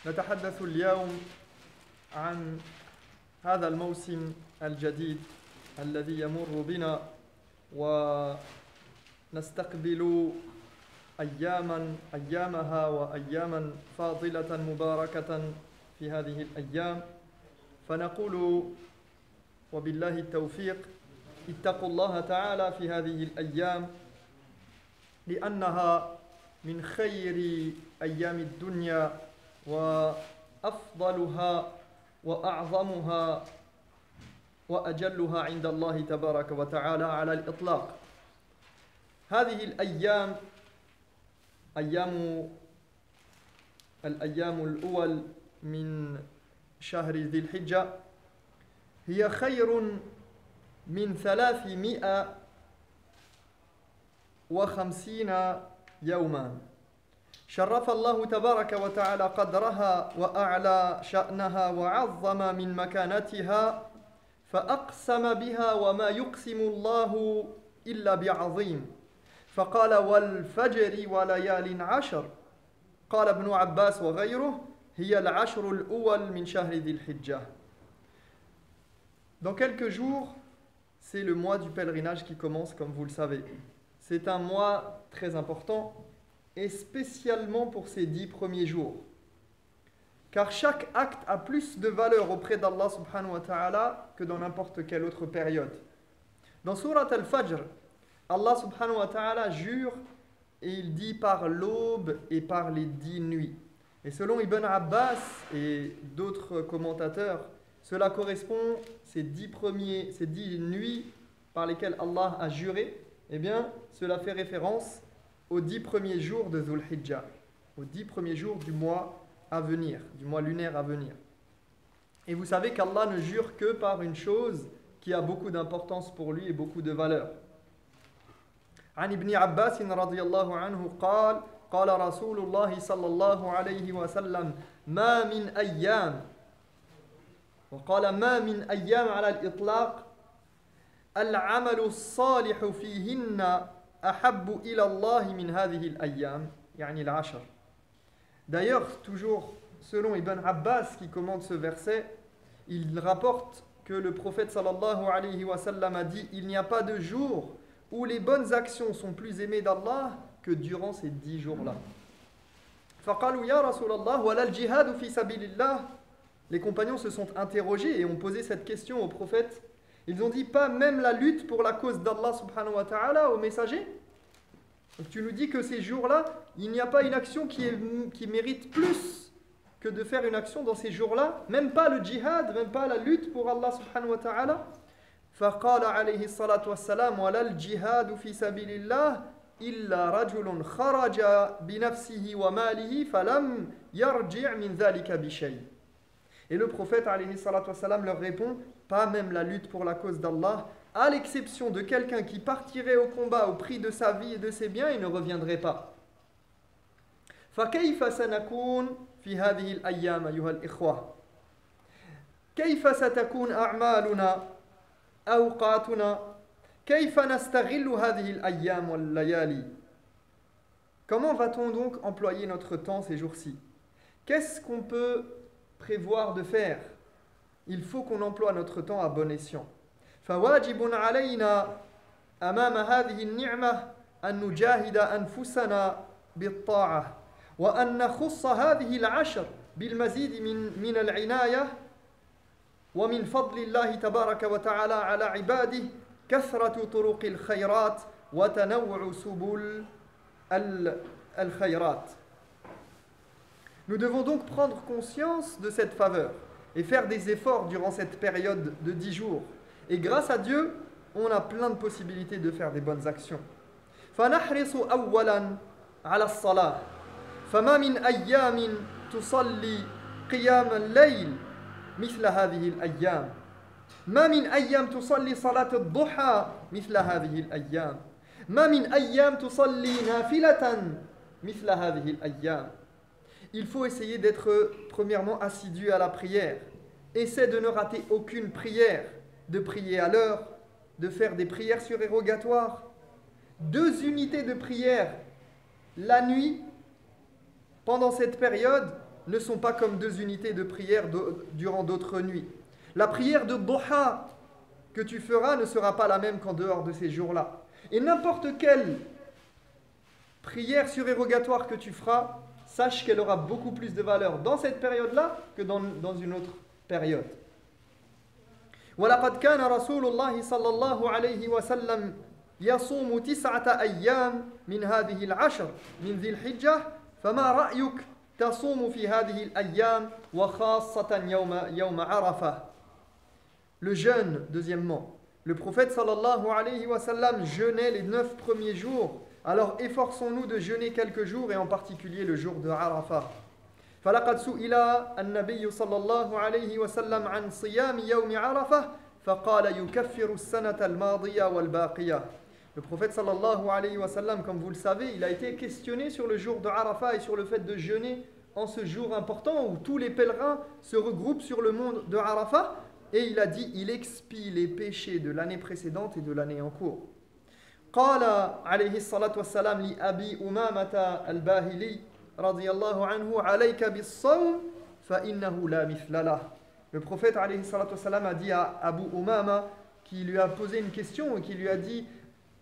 نتحدث اليوم عن هذا الموسم الجديد الذي يمر بنا ونستقبل أيامها وأياما فاضلة مباركة في هذه الأيام، فنقول وبالله التوفيق اتقوا الله تعالى في هذه الأيام لأنها من خير أيام الدنيا وأفضلها وأعظمها وأجلها عند الله تبارك وتعالى على الإطلاق. هذه الأيام الأيام الأول من شهر ذي الحجة هي خير من 350 يوما، شرف الله تبارك وتعالى قدرها وأعلى شأنها وعظم من مكانتها، فأقسم بها وما يقسم الله إلا بعظيم، فقال والفجر وليال عشر. قال ابن عباس وغيره هي العشر الأول من شهر ذي الحجة. Dans quelques jours, c'est le mois du pèlerinage qui commence, comme vous le savez. C'est un mois très important, et spécialement pour ces 10 premiers jours. Car chaque acte a plus de valeur auprès d'Allah subhanahu wa ta'ala que dans n'importe quelle autre période. Dans Surat al-Fajr, Allah subhanahu wa ta'ala jure et il dit par l'aube et par les 10 nuits. Et selon Ibn Abbas et d'autres commentateurs, cela correspond, ces 10 nuits par lesquelles Allah a juré, eh bien, cela fait référence aux 10 premiers jours de Dhul Hijjah, aux 10 premiers jours du mois à venir, du mois lunaire à venir. Et vous savez qu'Allah ne jure que par une chose qui a beaucoup d'importance pour lui et beaucoup de valeur. عن ابن عباس رضي الله عنه قال قال رسول الله صلى الله عليه وسلم ما من أيام وقال ما من أيام على الإطلاق العمل الصالح فيهن أحب إلى الله من هذه الأيام يعني العشر. D'ailleurs, toujours selon Ibn Abbas qui commente ce verset, il rapporte que le prophète sallallahu alayhi wa sallam a dit: il n'y a pas de jour où les bonnes actions sont plus aimées d'Allah que durant ces 10 jours-là. فقالوا يا رسول الله ولا الجهاد في سبيل الله. Les compagnons se sont interrogés et ont posé cette question au prophète. Ils ont dit: pas même la lutte pour la cause d'Allah subhanahu wa ta'ala, au messager? Donc tu nous dis que ces jours-là, il n'y a pas une action qui mérite plus que de faire une action dans ces jours-là, même pas le djihad, même pas la lutte pour Allah subhanahu wa ta'ala. فقال عليه الصلاة والسلام ولا الجهاد في سبيل الله إلا رجل خرج بنفسه وماله فلم يرجع من ذلك بشيء. Et le prophète alayhi salatu wassalam leur répond: pas même la lutte pour la cause d'Allah, à l'exception de quelqu'un qui partirait au combat au prix de sa vie et de ses biens et ne reviendrait pas. فكيف سنكون في هذه الأيام أيها الإخوة؟ كيف ستكون أعمالنا أوقاتنا؟ كيف نستغل هذه الأيام والليالي؟ Comment va-t-on donc employer notre temps ces jours-ci? Qu'est-ce qu'on peut prévoir de faire? Il faut qu'on emploie notre temps à bon escient. فواجب علينا أمام هذه النعمة أن نجاهد أنفسنا بالطاعة وأن نخص هذه العشر بالمزيد من العناية ومن فضل الله تبارك وتعالى على عباده كثرة طرق الخيرات وتنوع سبل الخيرات. Nous devons donc prendre conscience de cette faveur et faire des efforts durant cette période de 10 jours. Et grâce à Dieu, on a plein de possibilités de faire des bonnes actions. فنحرص أولا على الصلاة فما من أيام تصلي قيام الليل مثل هذه الأيام ما من أيام تصلي صلاة الضحى مثل هذه الأيام ما من أيام تصلي نافلة مثل هذه الأيام. Il faut essayer d'être premièrement assidu à la prière. Essaie de ne rater aucune prière, de prier à l'heure, de faire des prières surérogatoires. 2 unités de prière la nuit pendant cette période ne sont pas comme 2 unités de prière durant d'autres nuits. La prière de Duha que tu feras ne sera pas la même qu'en dehors de ces jours-là. Et n'importe quelle prière surérogatoire que tu feras, sache qu'elle aura beaucoup plus de valeur dans cette période-là que dans une autre période. وَلَقَدْ كَانَ رَسُولُ اللَّهِ صَلَّى اللَّهُ عَلَيْهِ وَسَلَّمَ يَصُومُ 9 أيام من هذه العشر من ذي الحجة فما رأيك تصوم في هذه الأيام وخاصة يوم عرفة. Le jeûne, deuxièmement. Le prophète sallallahu alayhi wa sallam jeûnait les 9 premiers jours. Alors efforçons-nous de jeûner quelques jours et en particulier le jour de Arafat. فلقد سئل النبي صلى الله عليه وسلم عن صيام يوم عرفة فقال يكفر السنة الماضية والباقية. Le prophète sallallahu alayhi wa sallam, comme vous le savez, il a été questionné sur le jour de Arafat et sur le fait de jeûner en ce jour important où tous les pèlerins se regroupent sur le mont de Arafat. Et il a dit, il expie les péchés de l'année précédente et de l'année en cours. قال عليه الصلاة والسلام لأبي أمامة الباهلي رضي الله عنه عليك بالصوم فإنه لا مثل له. Le prophète عليه الصلاة والسلام a dit à Abu Umama, qui lui a posé une question et qui lui a dit,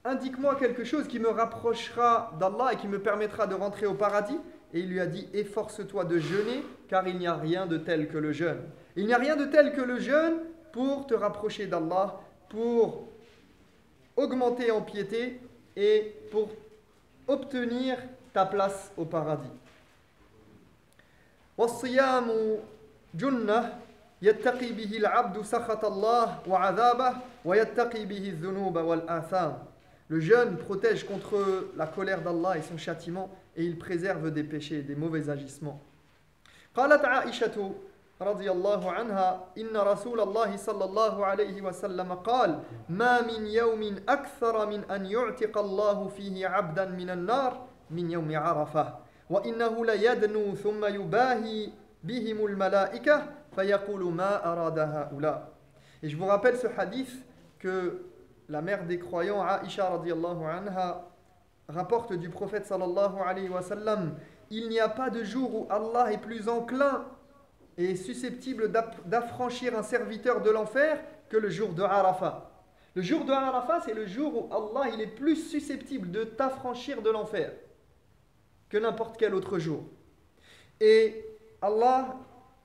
indique-moi quelque chose qui me rapprochera d'Allah et qui me permettra de rentrer au paradis. Et il lui a dit, efforce-toi de jeûner, car il n'y a rien de tel que le jeûne. Il n'y a rien de tel que le jeûne pour te rapprocher d'Allah, pour augmenter en piété et pour obtenir ta place au paradis. وَالصِّيَامُ جُنَّةٌ يَتَّقِي بِهِ الْعَبْدُ سَخَطَ اللَّهِ وَعَذَابَهُ وَيَتَّقِي بِهِ الذُّنُوبَ وَالْآثَامَ. Le jeûne protège contre la colère d'Allah et son châtiment, et il préserve des péchés, des mauvais agissements. قالت عائشة رضي الله عنها إن رسول الله صلى الله عليه وسلم قال ما من يوم أكثر من أن يعتق الله فيه عبدا من النار من يوم عرفة وإنه ليدنو ثم يباهي بهم الملائكة فيقول ما أراد هؤلاء. Et je vous rappelle ce hadith que la mère des croyants, Aïcha radiyallahu anha, rapporte du prophète sallallahu alayhi wa sallam, il n'y a pas de jour où Allah est plus enclin et susceptible d'affranchir un serviteur de l'enfer que le jour de Arafat. Le jour de Arafat, c'est le jour où Allah il est plus susceptible de t'affranchir de l'enfer que n'importe quel autre jour. Et Allah,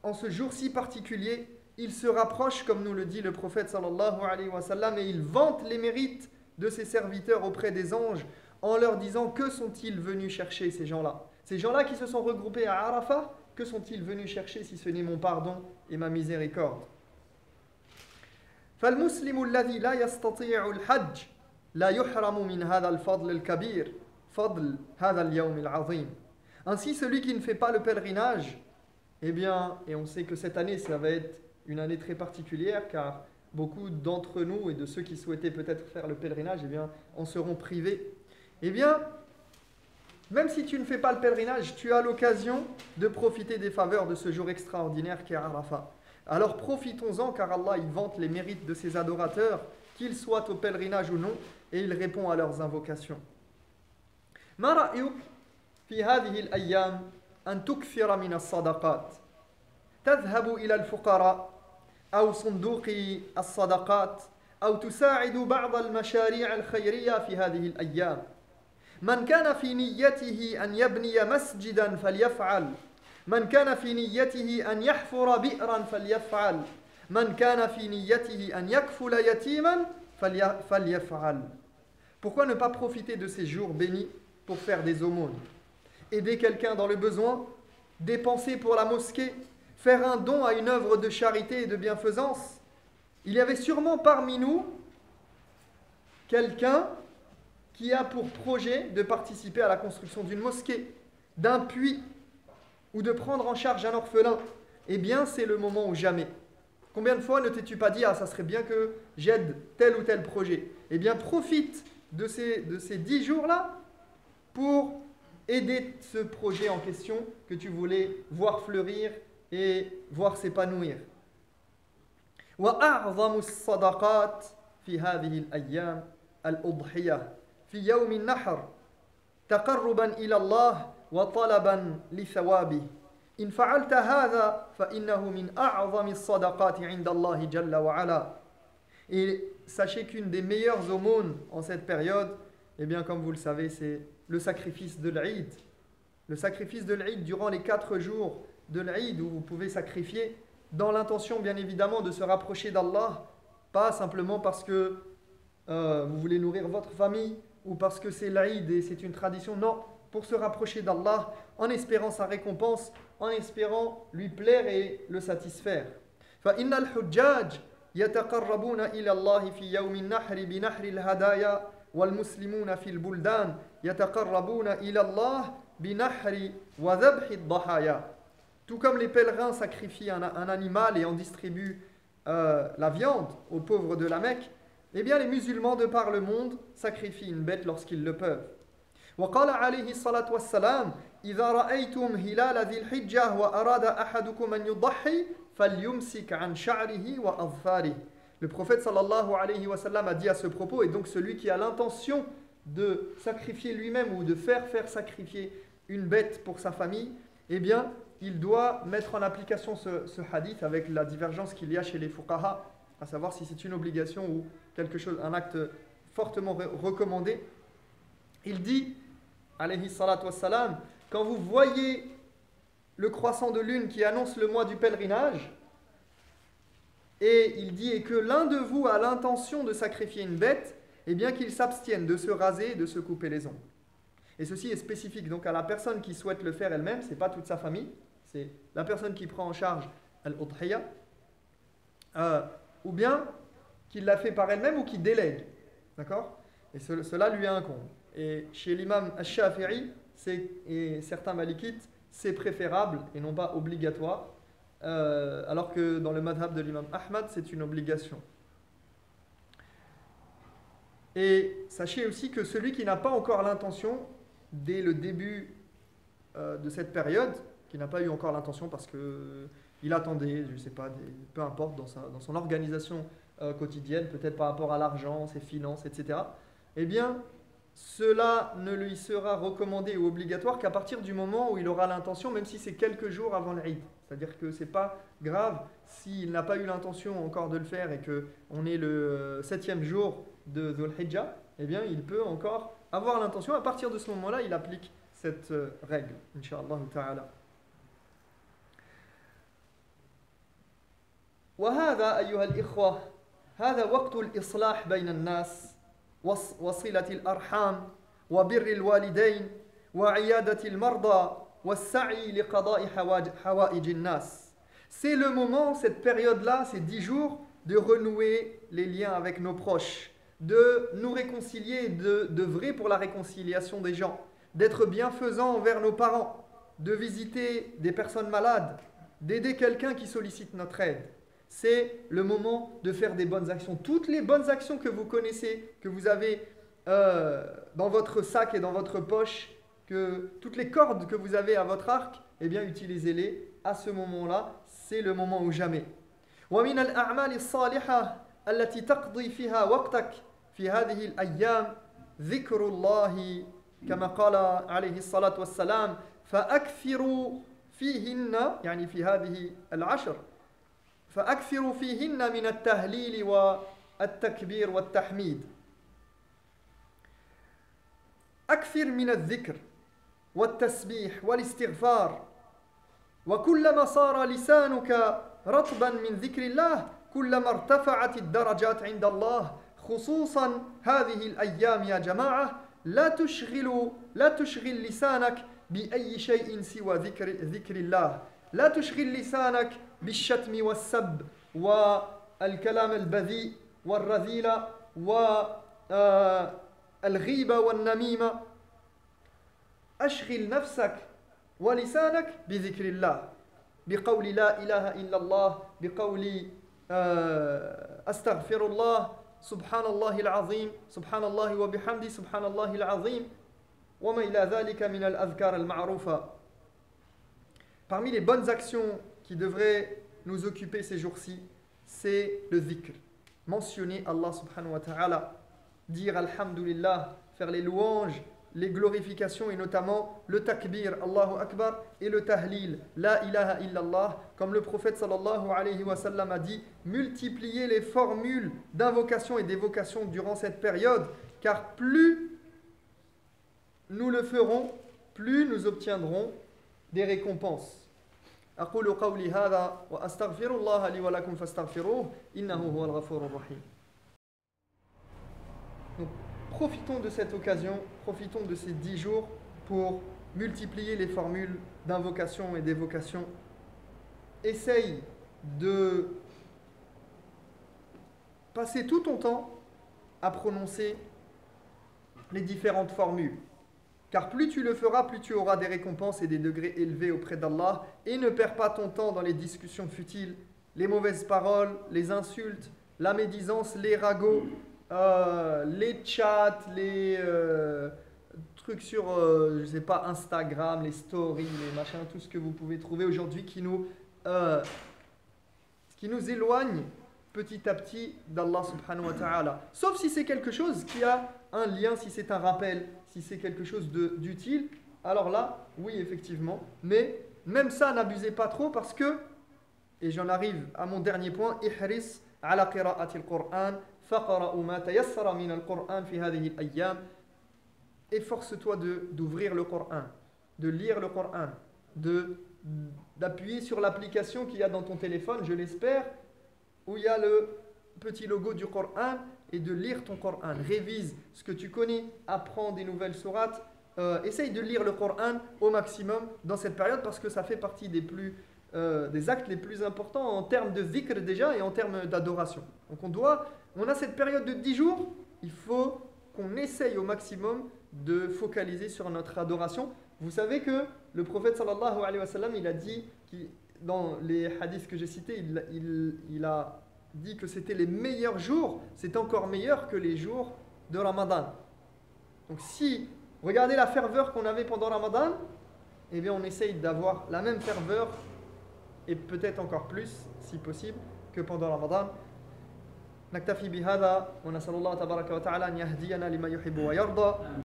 en ce jour si particulier, il se rapproche, comme nous le dit le prophète sallallahu alayhi wa sallam, et il vante les mérites de ses serviteurs auprès des anges en leur disant, que sont-ils venus chercher ces gens-là? Ces gens-là qui se sont regroupés à Arafat, que sont-ils venus chercher si ce n'est mon pardon et ma miséricorde? فالمسلم الذي لا يستطيع الحج لا يحرم من هذا الفضل الكبير فضل هذا اليوم العظيم. Ainsi, celui qui ne fait pas le pèlerinage, eh bien, et on sait que cette année, ça va être une année très particulière, car beaucoup d'entre nous et de ceux qui souhaitaient peut-être faire le pèlerinage, eh bien, en seront privés. Eh bien, même si tu ne fais pas le pèlerinage, tu as l'occasion de profiter des faveurs de ce jour extraordinaire qu'est Arafat. Alors profitons-en, car Allah il vante les mérites de ses adorateurs, qu'ils soient au pèlerinage ou non, et il répond à leurs invocations. ما رأيك في هذه الأيام أن تكثر من الصدقات تذهب إلى الفقراء أو صندوق الصدقات أو تساعد بعض المشاريع الخيرية في هذه الأيام. من كان في نيته أن يبني مسجدا فليفعل، من كان في نيته أن يحفر بئرا فليفعل، من كان في نيته أن يكفل يتيما فليفعل. Pourquoi ne pas profiter de ces jours bénis pour faire des aumônes, aider quelqu'un dans le besoin, dépenser pour la mosquée, faire un don à une œuvre de charité et de bienfaisance? Il y avait sûrement parmi nous quelqu'un qui a pour projet de participer à la construction d'une mosquée, d'un puits, ou de prendre en charge un orphelin. Eh bien, c'est le moment ou jamais. Combien de fois ne t'es-tu pas dit « Ah, ça serait bien que j'aide tel ou tel projet ?» Eh bien, profite de ces 10 jours-là pour aider ce projet en question que tu voulais voir fleurir et voir s'épanouir. وأعظم الصدقات في هذه الأيام الأضحية في يوم النحر تقربا إلى الله وطلبا لثوابه إن فعلت هذا فإنه من أعظم الصدقات عند الله جل وعلا. Et sachez qu'une des meilleures aumônes en cette période, eh bien comme vous le savez, c'est le sacrifice de l'Eid. Le sacrifice de l'Eid durant les 4 jours de l'Eid où vous pouvez sacrifier dans l'intention bien évidemment de se rapprocher d'Allah, pas simplement parce que vous voulez nourrir votre famille ou parce que c'est l'Eid et c'est une tradition, non, pour se rapprocher d'Allah en espérant sa récompense, en espérant lui plaire et le satisfaire. فإن الحجاج يتقربون إلى الله في يوم النحر بنحر الهدايا والمسلمون في البلدان يتقربون إلى الله بنحر وذبح الضحايا. Tout comme les pèlerins sacrifient un animal et en distribuent la viande aux pauvres de la Mecque, eh bien les musulmans de par le monde sacrifient une bête lorsqu'ils le peuvent. وقال عليه الصلاة والسلام إذا رأيتم هلال ذي الحجة وأراد أحدكم أن يضحي فليمسك عن شعره وأظفاره. Le prophète sallallahu alayhi wa sallam a dit à ce propos, et donc celui qui a l'intention de sacrifier lui-même ou de faire sacrifier une bête pour sa famille, eh bien il doit mettre en application ce hadith avec la divergence qu'il y a chez les fuqaha, à savoir si c'est une obligation ou quelque chose, un acte fortement recommandé. Il dit, alayhi salatu wassalam, quand vous voyez le croissant de lune qui annonce le mois du pèlerinage, et il dit et que l'un de vous a l'intention de sacrifier une bête, eh bien qu'il s'abstienne de se raser et de se couper les ongles. Et ceci est spécifique donc à la personne qui souhaite le faire elle-même, c'est pas toute sa famille, c'est la personne qui prend en charge al-udhiya, ou bien qui l'a fait par elle-même ou qui délègue, d'accord? Et cela lui incombe. Et chez l'imam al-Shafi'i et certains malikites, c'est préférable et non pas obligatoire, alors que dans le madhab de l'imam Ahmad, c'est une obligation. Et sachez aussi que celui qui n'a pas encore l'intention, dès le début de cette période, qui n'a pas eu encore l'intention parce qu'il attendait, je ne sais pas, peu importe, dans son organisation quotidienne, peut-être par rapport à l'argent, ses finances, etc., eh bien, cela ne lui sera recommandé ou obligatoire qu'à partir du moment où il aura l'intention, même si c'est quelques jours avant l'Eid. C'est-à-dire que ce n'est pas grave s'il n'a pas eu l'intention encore de le faire et qu'on est le 7e jour de Dhul Hijjah, eh bien il peut encore avoir l'intention. À partir de ce moment-là, il applique cette règle, Inch'Allah ta'ala. وهذا أيها الإخوة هذا وقت الإصلاح بين الناس وصلة الأرحام وبر الوالدين وعيادة المرضى والسعي لقضاء حوائج الناس. C'est le moment, cette période-là, ces 10 jours, de renouer les liens avec nos proches, de nous réconcilier, d'œuvrer pour la réconciliation des gens, d'être bienfaisants envers nos parents, de visiter des personnes malades, d'aider quelqu'un qui sollicite notre aide. C'est le moment de faire des bonnes actions. Toutes les bonnes actions que vous connaissez, que vous avez dans votre sac et dans votre poche, toutes les cordes que vous avez à votre arc, eh bien utilisez-les à ce moment-là. C'est le moment ou jamais. ومن الأعمال الصالحة التي تقضي فيها وقتك في هذه الأيام ذكر الله كما قال عليه الصلاة والسلام فأكثروا فيهن يعني في هذه العشر فأكثروا فيهن من التهليل والتكبير والتحميد. أكثر من الذكر والتسبيح والاستغفار وكلما صار لسانك رطبا من ذكر الله كلما ارتفعت الدرجات عند الله خصوصا هذه الأيام يا جماعة لا تشغل لسانك بأي شيء سوى ذكر الله لا تشغل لسانك بالشتم والسب والكلام البذيء والرذيلة والغيبة والنميمة أشغل نفسك ولسانك بذكر الله بقول لا إله إلا الله بقول أستغفر الله سبحان الله العظيم سبحان الله وبحمده سبحان الله العظيم وما إلى ذلك من الأذكار المعروفة. Parmi les bonnes actions qui devraient nous occuper ces jours-ci, c'est le dhikr. Mentionner Allah subhanahu wa ta'ala, dire alhamdulillah, faire les louanges les glorifications et notamment le takbir, Allahu Akbar, et le tahlil, la ilaha illallah, comme le prophète sallallahu alayhi wa sallam a dit, multipliez les formules d'invocation et d'évocation durant cette période, car plus nous le ferons, plus nous obtiendrons des récompenses. أقول قولي هذا وأستغفر الله لي ولكم فاستغفروه إنه هو الغفور الرحيم. Donc, profitons de cette occasion, profitons de ces 10 jours pour multiplier les formules d'invocation et d'évocation. Essaye de passer tout ton temps à prononcer les différentes formules. Car plus tu le feras, plus tu auras des récompenses et des degrés élevés auprès d'Allah. Et ne perds pas ton temps dans les discussions futiles, les mauvaises paroles, les insultes, la médisance, les ragots, les chats, les trucs sur, je sais pas, Instagram, les stories, les machins, tout ce que vous pouvez trouver aujourd'hui qui nous éloigne petit à petit d'Allah subhanahu wa ta'ala. Sauf si c'est quelque chose qui a un lien, si c'est un rappel, si c'est quelque chose d'utile, alors là, oui, effectivement. Mais même ça, n'abusez pas trop parce que, et j'en arrive à mon dernier point, ihris ala qira'ati al-Qur'an, faqra'u ma tayassara min al-Qur'an fi hadhihi al-ayyam. Efforce-toi d'ouvrir le Coran, de lire le Coran, d'appuyer sur l'application qu'il y a dans ton téléphone, je l'espère, où il y a le petit logo du Coran, et de lire ton Coran. Révise ce que tu connais, apprends des nouvelles sourates, essaye de lire le Coran au maximum dans cette période parce que ça fait partie des actes les plus importants en termes de zikr déjà et en termes d'adoration. Donc on a cette période de 10 jours, il faut qu'on essaye au maximum de focaliser sur notre adoration. Vous savez que le prophète sallallahu alayhi wa sallam, il a dit, dans les hadiths que j'ai cités, il a dit que c'était les meilleurs jours, c'est encore meilleur que les jours de Ramadan. Donc si, regardez la ferveur qu'on avait pendant Ramadan, eh bien on essaye d'avoir la même ferveur, et peut-être encore plus, si possible, que pendant Ramadan. نكتفي بهذا ونسأل الله تبارك وتعالى أن يهدينا لما يحب ويرضى